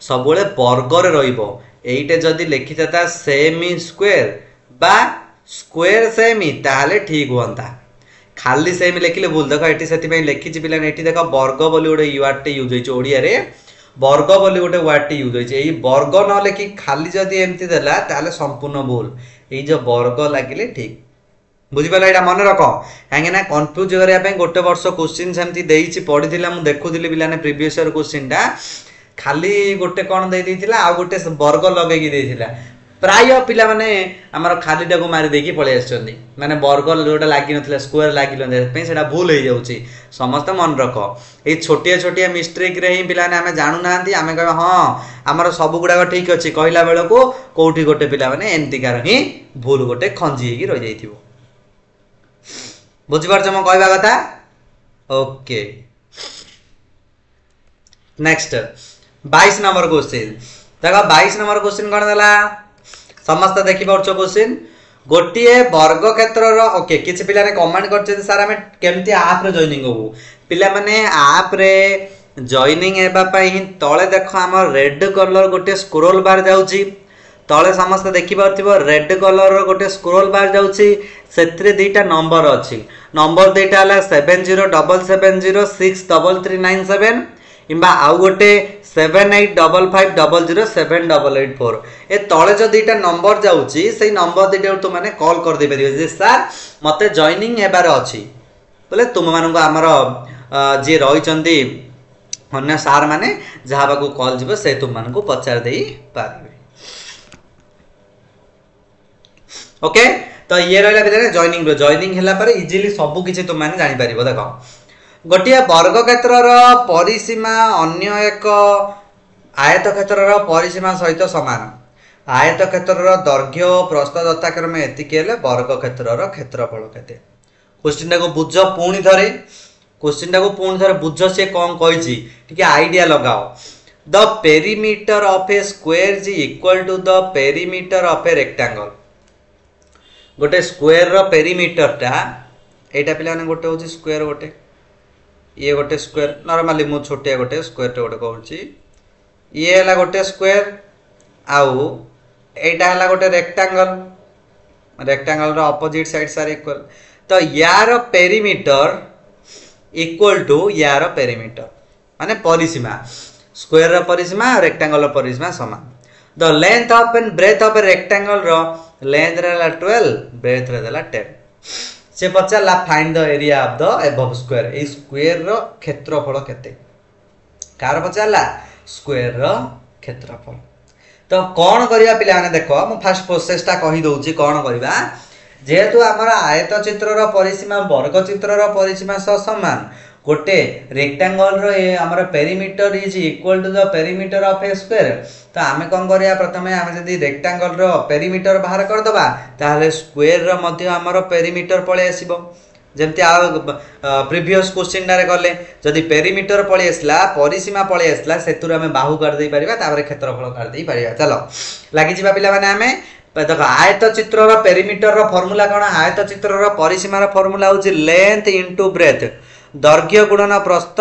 सबु बेले वर्ग रे रहइबो एइटे जदी लिखि देता सेमी स्क्वायर बा स्क्वायर सेमी ताहले ठीक होता खाली सेमी लिखिले भूल देख ये से लिखी पिला ये देख वर्ग बोली गोटे वार्ड यूज होड़िया वर्ग बोली गोटे वार्ड यूज होती वर्ग न लिखि खाली जदि एमती देला ताहले संपूर्ण भूल ये जो वर्ग लगिले ठीक बुझिपाल यहाँ मन रख कहीं कन्फ्यूज करने गोटे वर्ष क्वेश्चन सेमती पढ़ी मुझे देखुली पिलाने प्रीवियस ईयर क्वेश्चन टा खाली गोटे कौन दे आ गोटे वर्ग लगे प्राय पिला माने आमर खाली टाक मारी देकी पलि आसछन्ती माने वर्ग जोटा लगी नथिला स्क्वायर लगी सेटा भूल हो जाउची समस्त मन रख ये छोटिया छोटिया मिस्टेक रे ही पिला आमे जानू नांती आमे कह हां आमर सब गुडा ठीक अछि कहला बेल को कोठी गोटे पिला माने एंती कार ही भूल गोटे खंजी ही रह जाइथिबो बुझि पारछ म कहबा कथा ओके नेक्स्ट 22 नंबर क्वेश्चन देखो 22 नंबर क्वेश्चन कोन देला समस्त देखि पाउछ क्वेश्चन गोटे वर्ग क्षेत्र रो ओके किछि पिला ने कमेंट करछे सर हमें केमती ऐप रे जॉइनिंग होबो पिला माने ऐप रे जॉइनिंग हेबा पई तळे देखो हमर रेड कलर गोटे स्क्रोल बार जाउची तळे समस्त देखि पाउथिबो रेड कलर रो गोटे स्क्रोल बार जाउची सेत्रे दुईटा नंबर अछि नंबर दुईटा हला 7077063397 इम्बा आउ गोटे 7855007884 ए तळे जो दुईटा नंबर जाउची सेही नंबर दुईटा तुम माने कॉल कर दे परिबे जे सर मते जॉइनिंग हेबार अछि बोले तुम मानको हमर जे रहिचंती अन्य सार माने जहाबा को कॉल जिवो से तुम मानको पचार देई पारिबे ओके तो ये रहला बिले जॉइनिंग हैला पर इजीली सब किछि तुम माने जानि परिबो देखो गोटिया वर्ग क्षेत्र रो परिसीमा अन्य एक आयत क्षेत्र रो परिसीमा सहित समान आयत क्षेत्र रो दैर्घ्य प्रस्थ यथाक्रमे एतिके हेले वर्ग क्षेत्र रो क्षेत्रफल केते क्वेश्चन को बुझ पुणी थरे क्वेश्चन को पुणी थरे बुझ से कोन कहिछि ठीक आईडिया लगाओ the perimeter of a square is equal to the perimeter of a rectangle गोटे स्क्वायर रो पेरीमीटर टा एटा पिला ने गोटे होची स्क्वायर गोटे ये गोटे स्क्वायर नॉर्मली मु छोटिया गोटे स्क्वायर टे गोटे कहूची ये हला गोटे स्क्वायर आउ एटा हला गोटे रेक्टेंगल रो ऑपोजिट साइड सारे इक्वल तो यार पेरीमीटर इक्वल टू यार पेरीमीटर माने परिसीमा स्क्वायर रो परिसीमा रेक्टेंगल रो परिसीमा समान the length of and breadth of a rectangle रो लेंथ रहला 12 ब्रेथ रहला 10 से पचाला find the area of the above square a square रो क्षेत्रफल केते कार पचाला स्क्वायर रो क्षेत्रफल तो कौन करिया पिला माने देखो मु फर्स्ट प्रोसेस ता कहि दउची कौन करिबा जेहेतु हमर आयत चित्र रो परिसीमा वर्ग चित्र रो परिसीमा समान गोटे रेक्टेंगल रो ए हमर perimeter is equal to the perimeter of a square तो आमे कोन करिया प्रथमे आमे जदी रेक्टेंगल रो पेरीमीटर बाहर कर दबा ताले स्क्वायर रो मध्ये हमर पेरीमीटर पळे आसीबो जेमति आ प्रीवियस क्वेश्चन डारे गले जदी पेरीमीटर पळे आसला परिसीमा पळे आसला सेतुर आमे बाहु कर देई परिबा तापर क्षेत्रफल कर देई परिबा चलो लागि जिबा पिला माने आमे देखो आयत चित्र रो पेरीमीटर रो फार्मूला कोन आयत चित्र रो परिसीमा रो फार्मूला होची लेंथ इनटू ब्रेथ दैर्घ्य गुणन प्रस्थ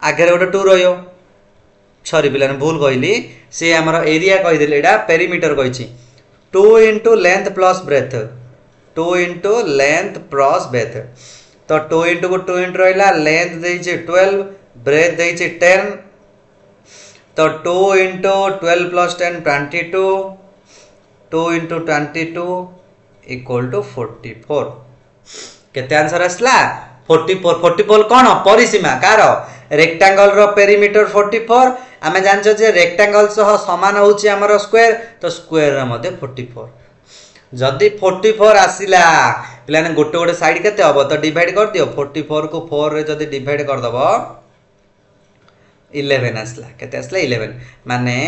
आगे गोटे 2 रहियो सॉरी पिलाने भूल कहली से हमर एरिया कहि देले एडा पेरीमीटर कहिछि 2 * length plus breadth 2 * length plus breadth तो 2 * को 2 * रहिला लेंथ देइछि 12 ब्रेथ देइछि 10 तो 2 * 12 + 10 22 2 * 22 = 44 केते आंसर आसला 44 44 कोन परिसीमा कार रेक्टेंगल रो पेरीमीटर 44 आमे जानछो जे रेक्टेंगल सह समान होची हमर स्क्वायर तो स्क्वायर रा मध्ये 44 जदी 44 आसिला पिलाने गोटे गोटे साइड केते हबो तो डिवाइड कर दियो 44 को 4 रे जदी डिवाइड कर दबो 11 आसला केते आसला 11 माने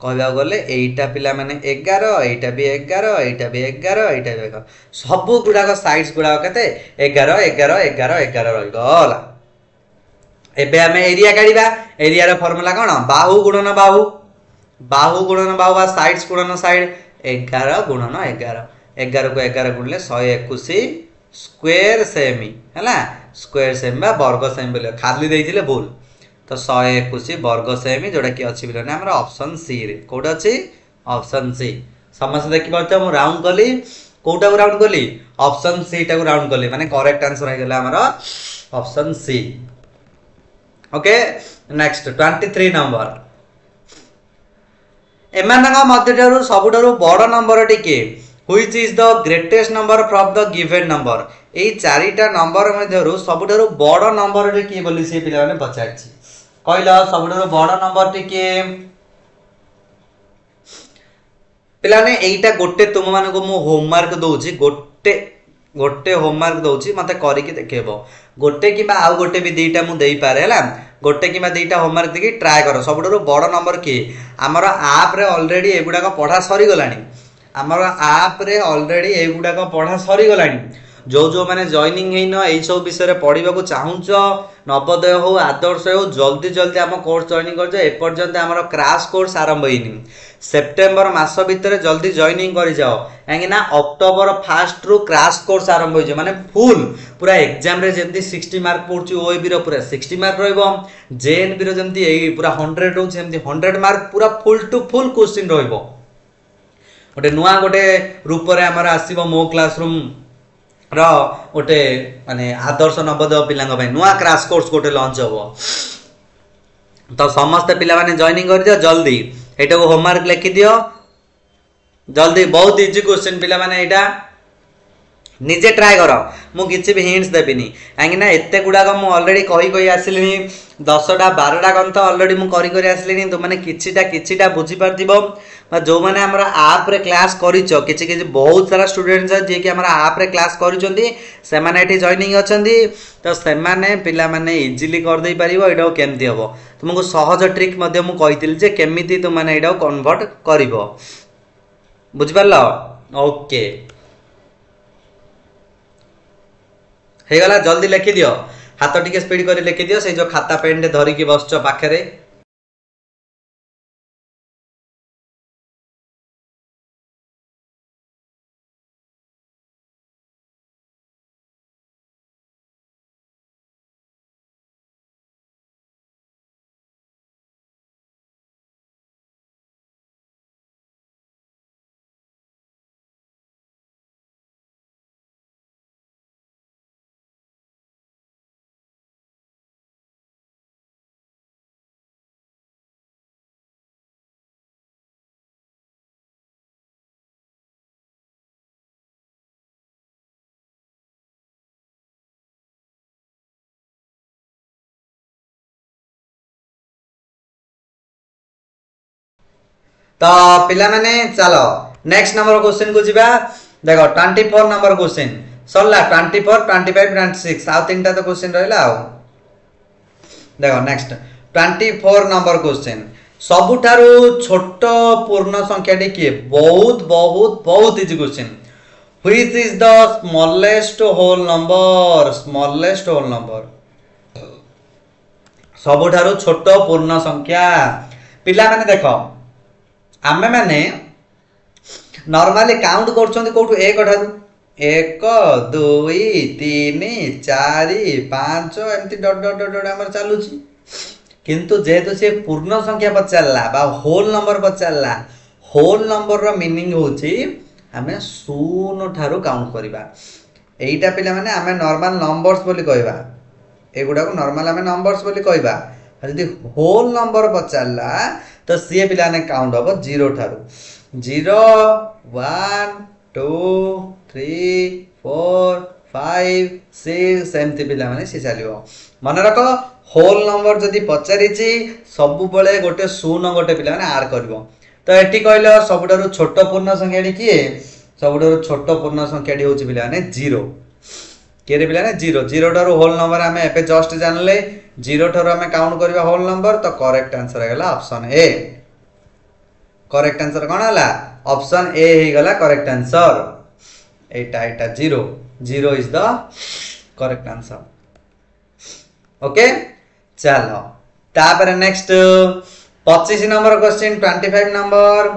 कहबा गले एटा पिला माने 11 एटा भी 11 एटा भी 11 एटा भी 11 सब गुडा को साइड्स गुडा केते 11 11 11 11 रहि गला एबे हमें एरिया काढिबा एरिया रो फार्मूला कोन बाहु गुणन बाहु बा साइड्स गुणन साइड 11 गुणन 11 11 को 11 गुणले 121 स्क्वायर सेमी हैला स्क्वायर सेमी बा वर्ग सेमी बोले खाली देइथिले भूल तो 121 वर्ग सेमी जोडा कि अछि बिलने हमर ऑप्शन सी रे कोड अछि ऑप्शन सी समस्त देखि पार्थ मु राउंड कली कोटा को राउंड कली ऑप्शन सी टा को राउंड कली माने करेक्ट आंसर है गेला हमर option C okay next 23 number एमानका मध्यटारु सबुठारु बड़ नंबर टिके which is the greatest number from the given number a चारिटा नंबर मध्यरु सबुठारु बड़ नंबर टिके बोली से पिला माने पचारछि कहला सबुठारु बड़ नंबर टिके पिलाने एटा गोटे तुम मानको मु होमवर्क दउछि गोटे गोटे होमवर्क दउछि मते करि के देखेबो गोटे किबा आउ गोटे भी दुईटा मु देई पारे हला गोटे किबा दुईटा होमवर्क देखि ट्राई करो सबुठारु बड़ नंबर की हमर ऐप रे ऑलरेडी एगुडा को पढ़ा सरी गलानी हमर ऐप रे ऑलरेडी एगुडा को पढ़ा सरी गलानी जो जो माने जॉइनिंग हेन एई सब विषय रे पढिबा को चाहुछ नवोदय हो आदर्श हो जल्दी जल्दी हम कोर्स जॉइनिंग कर ए पर्यंत हमर क्रैश कोर्स आरंभ होइनी सेप्टेम्बर मास भीतर जल्दी जॉइनिंग कर जाओ कहीं अक्टोबर फास्ट रु क्रैश कोर्स आरंभ हो माने फुल पूरा एग्जाम रे जेमती 60 मार्क पड़ुची ओएबी रो पूरा 60 मार्क रहइबो जेएनबी रो जेमती एई पूरा 100 रहउ जेमती 100 मार्क पूरा फुल टू फुल क्वेश्चन रहइबो गोटे नुआ गोटे रूप रे हमर आसीबो मो क्लासरूम रो गोटे माने आदर्श नवोदय पिलांग भाई नुआ क्रैश कोर्स गोटे लॉन्च होबो तो समस्त पिला माने जॉइनिंग कर दियो जल्दी एटा को होमवर्क लिखि दियो जल्दी बहुत इजी क्वेश्चन पिला माने एटा निजे ट्राई करो मु किछि भी हिंट्स देबिनी काहे ना एते गुडा को मु ऑलरेडी कहि आसलिनी 10टा 12टा गंत ऑलरेडी मु करि आसलिनी तो माने किछिटा बुझी पारथिबो जो माने हमरा ऐप रे क्लास करिचो किछि बहुत सारा स्टूडेंट्स जे कि हमरा ऐप रे क्लास करिचोंती से माने एठी जॉइनिंग अछंती तो से माने पिला माने इजीली कर देई परिबो एटा केमती हबो तुमको सहज ट्रिक मध्ये मु कहितिल जे केमिति तुम माने एटा कन्वर्ट करिवो बुझि परलो ओके हे गला जल्दी लिखि दियो हाथ टिके स्पीड कर लिखि दियो से जो खाता पेन धरी की बसचो पाखरे तो पिला माने चलो नेक्स्ट नंबर क्वेश्चन को जीवा देखो 24 नंबर क्वेश्चन सरला 24 25 26 आउ तीनटा तो क्वेश्चन रहला आउ देखो नेक्स्ट 24 नंबर क्वेश्चन सबुठारु छोट पूर्ण संख्या टी के बहुत बहुत बहुत easy question which is the smallest whole number सबुठारु छोट पूर्ण संख्या पिला माने देखो आमे माने नॉर्मली काउंट करछोंती कोठु एक ठारू 1 2 3 4 5 एमती डॉट डॉट डॉट हमर चालुची किंतु जेहेतु से पूर्ण संख्या पचारला बा होल नंबर पचारला होल नंबर रो मीनिंग होची हमें शून्य ठारू काउंट करिबा एईटा पिला माने हमें नॉर्मल नंबर्स बोली कहबा एगुडा को नॉर्मल हमें नंबर्स बोली कहबा यदि होल नंबर पचारला तो सी पिला ने काउंट हम 0 ठारू 0 1 2 3 4 5 6 एमती पिला माने से चलियो मन रख होल नंबर जदि पचारिछि सब बेले गोटे शून्य गोटे पिला माने ऐड करबो तो एठी कहलो सबुठारु छोट पूर्ण संख्या टी किए सबुठारु छोट पूर्ण संख्या टी होछि पिला माने 0 केरे पिला ने 0 ठारू होल नंबर हमें एपे जस्ट जानले 0 ठारू हमें काउंट करबा होल नंबर तो करेक्ट आंसर हेगला ऑप्शन ए करेक्ट आंसर कोन हला ऑप्शन ए हे गला करेक्ट आंसर एटा 0 is the correct answer okay चलो तापर नेक्स्ट 25 नंबर क्वेश्चन 25 नंबर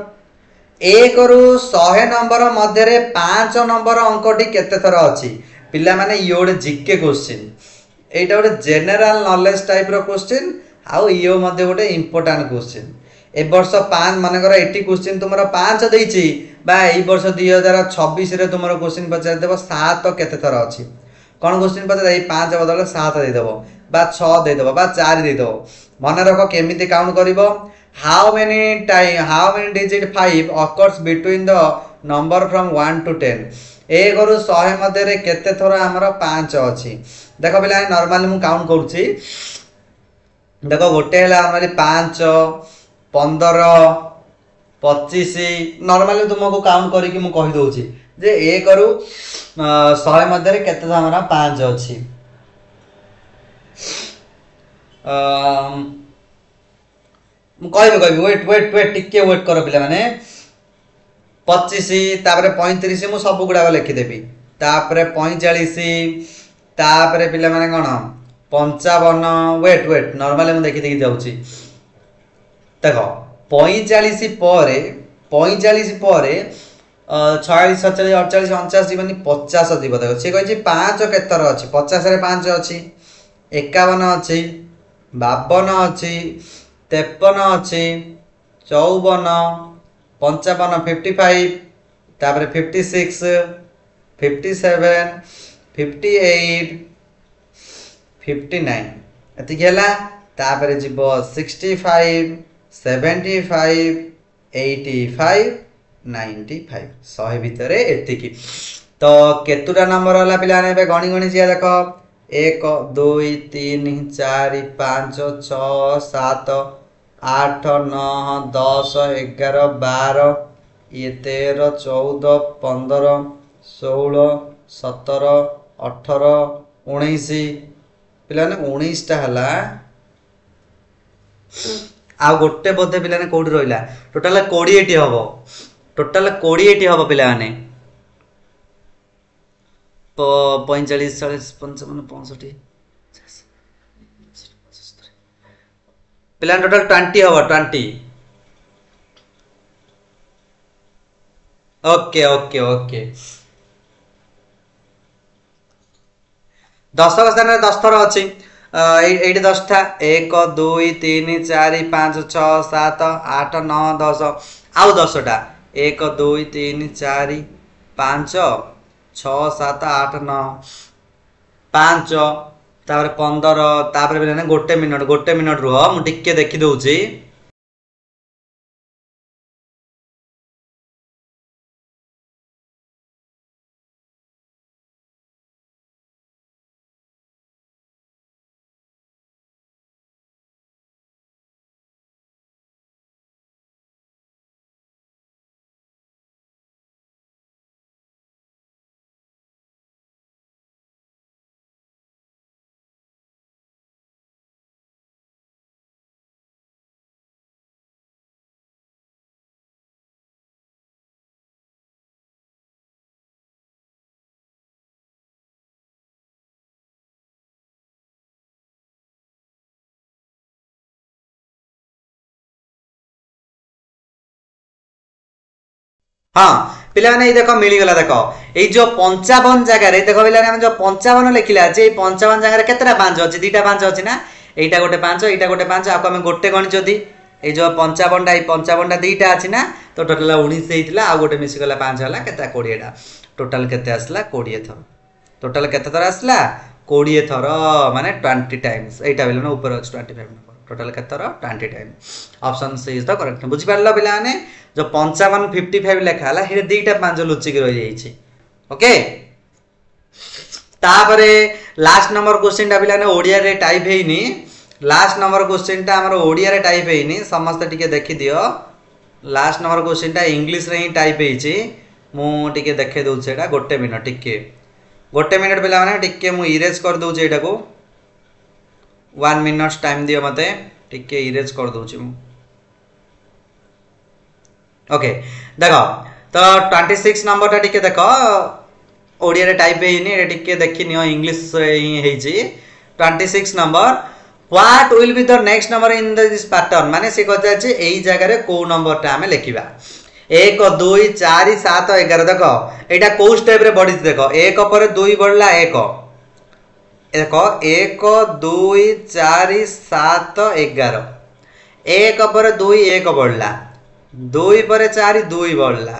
1 रु 100 नंबर मध्य रे 5 नंबर अंक टी केते थरा अछि पिला माने योड जीके क्वेश्चन एटा गोटे जनरल नॉलेज टाइप रो क्वेश्चन आउ इयो मध्ये गोटे इंपोर्टेंट क्वेश्चन ए वर्ष 5 मानकर 80 क्वेश्चन तुमर 5 देइछि बा एई वर्ष 2026 रे तुमर क्वेश्चन पचार देबो 7 केते थर अछि कोन क्वेश्चन पचार एई 5 बदल 7 दे देबो बा 6 दे देबो बा 4 दे देबो मन रख केमिति काउंट करिवो how many digit 5 occurs between the number from 1 to 10 1 रु 100 मध्ये रे केते थर हमर 5 अछि देखो बिला नॉर्मली मु काउंट करूछि देखो गोटे है नॉर्मली 5 15 25 नॉर्मली तुमको काउंट करके मु कहि दउछि जे 1 रु 100 मध्ये रे केते हमरा 5 अछि मु कहबे वेट टिके वेट करो पिला माने 25 तापरे 35 मु सब गुडा लिखि देबी तापरे 45 तापरे पिला माने कोन 55 वेट नॉर्मली मु देखि देखि जाउछि देखो 45 ପରେ 46 ପରେ 46 47 48 49 जीवनी 50 जीव देखो से कहछि 5 केतर अछि 50 रे 5 अछि 51 अछि 52 अछि 53 अछि 54 55 55 तापर 56 57 58 59 एति गेला तापर जीव 65 75 85 95 100 भितरे एतिकी तो केतुटा नंबर वाला पिला ने बे गणी गणी जिया देखो 1 2 3 4 5 6 7 8 9 10 11 12 ये 13 14 15 16 17 18 19 पिला ने 19 टा हला आ गोटे बोधे पिला ने कोडी रहिला टोटल 20 टी हबो टोटल 20 टी हबो पिला ने 45 40 55 65 पिला टोटल 20 हबो 20 ओके ओके ओके 10 स्थान रे 10 थर अछि एटी 10 था 1 2 3 4 5 6 7 8 9 10 आउ 10 टा 1 2 3 4 5 6 7 8 9 5 तापर 15 तापर बिना गोटे मिनिट रुह मु टिके देखि दउची हाँ पिला माने देखो मिली गला देखो ए जो 55 जगह रे देखो पिला ने जो 55 लिखिला जे 55 जगह रे केतरा 5 अछि दीटा 5 अछि ना एटा गोटे 5 एटा गोटे 5 आको हम गोटे गणी जदी ए जो 55 टा 55 टा दीटा अछि ना तो टोटल 19 हेतिला आ गोटे मिसी गला 5 हला केता 20 टा टोटल केते आसला 20 थर टोटल केते थर आसला 20 थर माने 20 टाइम्स एटा बेले ऊपर अछि 25 नंबर टोटल केते थर 20 times option C is the correct बुझि पारला पिला ने जो 55 55 लेखा हला हेरे दीटा 5 लुचि के रहि जाई छी ओके तापरे लास्ट नंबर क्वेश्चन टा पिला ने ओडिया रे टाइप हेइनी लास्ट नंबर क्वेश्चन टा हमर ओडिया रे टाइप हेइनी समस्त टिके देखि दियो लास्ट नंबर क्वेश्चन टा इंग्लिश रे ही टाइप हेइची मु टिके देखे दउ छेडा गोटे मिनिट पिला माने टिके मु इरेज कर दउ छे एटा को 1 मिनिट्स टाइम दियो मते टिके इरेज कर दउ छी मु ओके देखो तो 26 नंबर टा टिके देखो ओडिया रे टाइप हेइनी ए टिके देखि नियो इंग्लिश रे ही हेइची 26 number what will be the next number in this pattern माने से कहते अछि एई जगह रे को नंबर टा हमें लिखिबा 1 2 4 7 11 देखो एटा को स्टेप रे बढ़ी देखो 1 पर 2 बढ़ला 1 देखो 1 2 4 7 11 1 पर 2 1 बढ़ला 2 पर 4 2 बढ़ला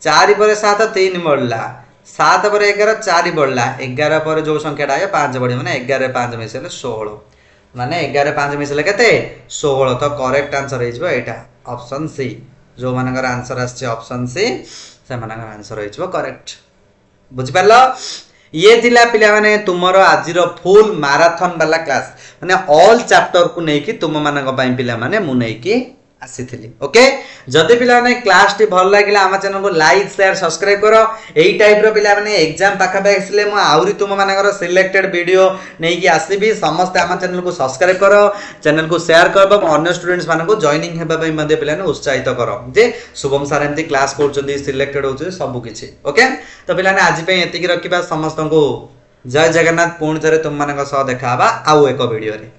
4 पर 7 3 बढ़ला 7 पर 11 4 बढ़ला 11 पर जो संख्याटा है 5 बढ़ी माने 11 5 मिसले 16 माने 11 5 मिसले केते 16 तो करेक्ट आंसर हो एटा ऑप्शन सी जो मानकर आंसर आछे ऑप्शन सी से मानकर आंसर हो करेक्ट बुझि पालो ये थिला पिला माने तुमरो आजिरो फुल मैराथन वाला क्लास माने ऑल चैप्टर को नेकी तुम मानक पई पिला माने मु नेकी आसीथिली ओके जदि पिला माने क्लास टी भल लागिला हम चैनल को लाइक शेयर सब्सक्राइब करो एई टाइप रो पिला माने एग्जाम पाखा पे आसले मु आउरी तुम मानकर सिलेक्टेड वीडियो नेकी आसीबी समस्त हम चैनल को सब्सक्राइब करो चैनल को शेयर करबो अन्य स्टूडेंट्स मानको जॉइनिंग हेबा पई मध्ये पिला ने उत्साहित करो जे शुभम सर एमती क्लास करछन्ती सिलेक्टेड होछ सब किछि ओके तो पिला ने आज पे एतिकी रखिबा समस्त को जय जगन्नाथ पुणी थे तुम मान देखा आउ एक वीडियो रे।